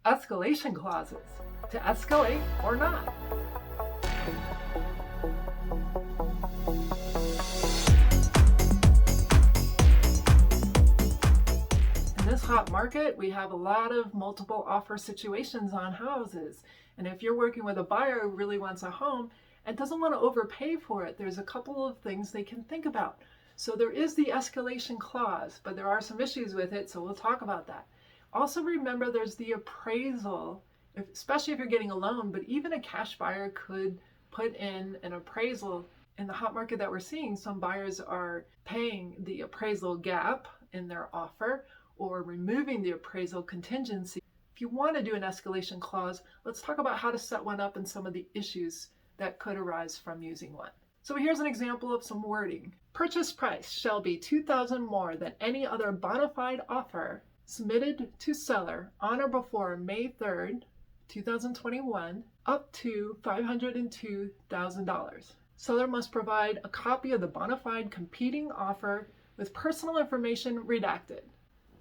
escalation clauses to escalate or not. In this hot market, we have a lot of multiple offer situations on houses. And if you're working with a buyer who really wants a home and doesn't want to overpay for it, there's a couple of things they can think about. So there is the escalation clause, but there are some issues with it, so we'll talk about that. Also remember there's the appraisal, especially if you're getting a loan, but even a cash buyer could put in an appraisal. In the hot market that we're seeing, some buyers are paying the appraisal gap in their offer or removing the appraisal contingency. If you want to do an escalation clause, let's talk about how to set one up and some of the issues that could arise from using one. So here's an example of some wording. Purchase price shall be $2,000 more than any other bona fide offer submitted to seller on or before May 3rd, 2021, up to $502,000. Seller must provide a copy of the bona fide competing offer with personal information redacted.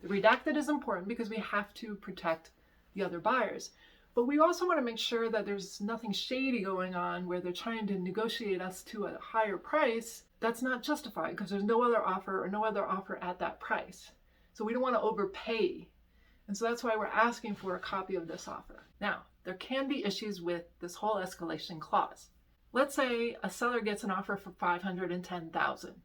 The redacted is important because we have to protect the other buyers. But we also want to make sure that there's nothing shady going on where they're trying to negotiate us to a higher price that's not justified because there's no other offer or no other offer at that price. So we don't want to overpay. And so that's why we're asking for a copy of this offer. Now, there can be issues with this whole escalation clause. Let's say a seller gets an offer for $510,000.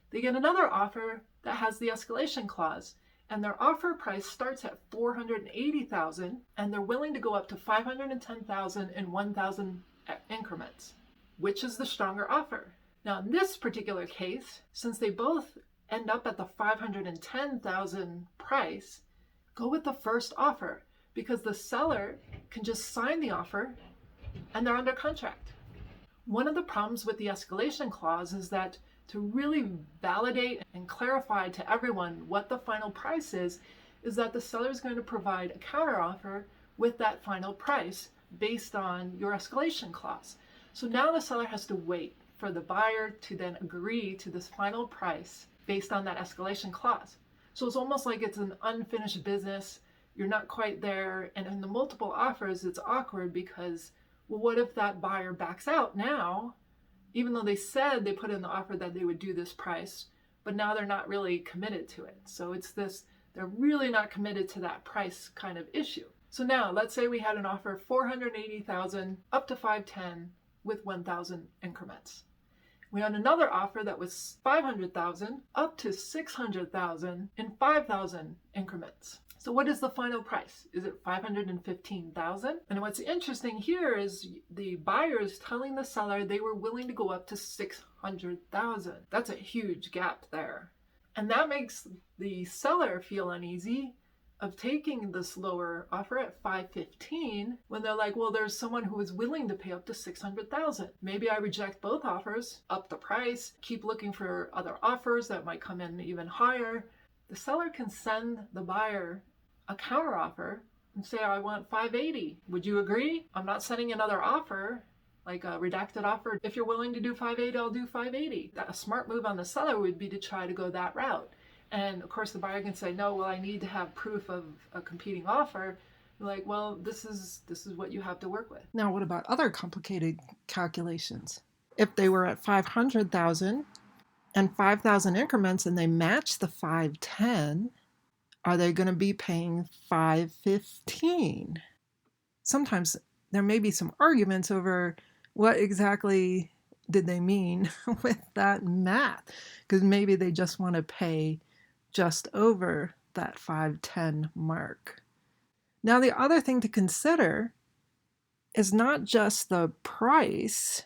They get another offer that has the escalation clause, and their offer price starts at $480,000, and they're willing to go up to $510,000 in 1,000 increments. Which is the stronger offer? Now, in this particular case, since they both end up at the $510,000 price, go with the first offer because the seller can just sign the offer and they're under contract. One of the problems with the escalation clause is that to really validate and clarify to everyone what the final price is that the seller is going to provide a counteroffer with that final price based on your escalation clause. So now the seller has to wait for the buyer to then agree to this final price based on that escalation clause. So it's almost like it's an unfinished business. You're not quite there. And in the multiple offers, it's awkward because, well, what if that buyer backs out now? Even though they said they put in the offer that they would do this price, but now they're not really committed to it. So it's this, they're really not committed to that price kind of issue. So now let's say we had an offer of $480,000 up to $510,000 with 1,000 increments. We had another offer that was $500,000 up to $600,000 in 5,000 increments. So what is the final price? Is it $515,000? And what's interesting here is the buyers telling the seller they were willing to go up to $600,000. That's a huge gap there. And that makes the seller feel uneasy of taking this lower offer at $515,000 when they're like, well, there's someone who is willing to pay up to $600,000. Maybe I reject both offers, up the price, keep looking for other offers that might come in even higher. The seller can send the buyer a counteroffer and say, I want $580,000. Would you agree? I'm not sending another offer, like a redacted offer. If you're willing to do $580,000, I'll do $580,000. A smart move on the seller would be to try to go that route. And of course the buyer can say, no, well, I need to have proof of a competing offer. You're like, well, this is what you have to work with. Now, what about other complicated calculations? If they were at $500,000 and 5,000 increments and they match the $510,000, are they going to be paying $515,000? Sometimes there may be some arguments over what exactly did they mean with that math, because maybe they just want to pay just over that $510,000 mark. Now, the other thing to consider is not just the price,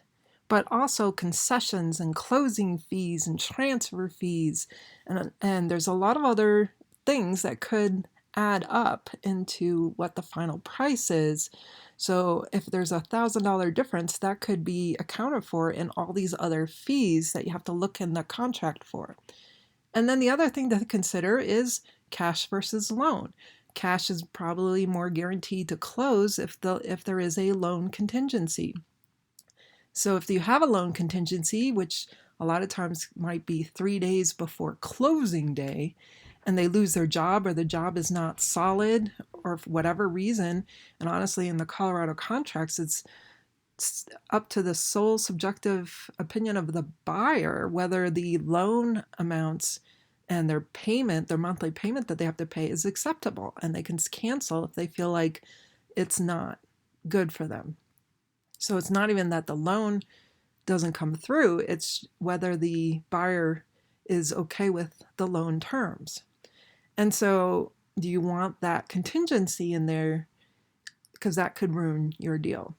but also concessions and closing fees and transfer fees. And there's a lot of other things that could add up into what the final price is. So if there's $1,000 difference, that could be accounted for in all these other fees that you have to look in the contract for. And then the other thing to consider is cash versus loan. Cash is probably more guaranteed to close if there is a loan contingency. So if you have a loan contingency, which a lot of times might be 3 days before closing day, and they lose their job or the job is not solid or for whatever reason, and honestly in the Colorado contracts, it's up to the sole subjective opinion of the buyer whether the loan amounts and their payment, their monthly payment that they have to pay, is acceptable, and they can cancel if they feel like it's not good for them. So it's not even that the loan doesn't come through, it's whether the buyer is okay with the loan terms. And so do you want that contingency in there? Because that could ruin your deal.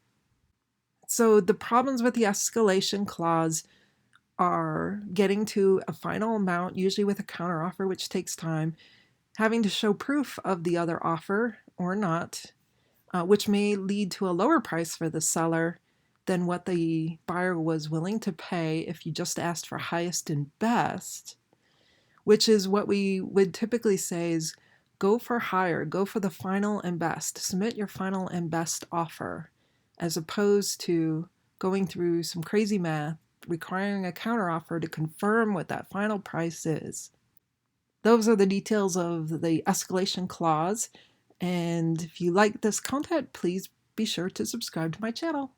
So the problems with the escalation clause are getting to a final amount, usually with a counteroffer, which takes time, having to show proof of the other offer or not, which may lead to a lower price for the seller than what the buyer was willing to pay if you just asked for highest and best, which is what we would typically say is go for higher, go for the final and best, submit your final and best offer, as opposed to going through some crazy math, requiring a counteroffer to confirm what that final price is. Those are the details of the escalation clause. And if you like this content, please be sure to subscribe to my channel.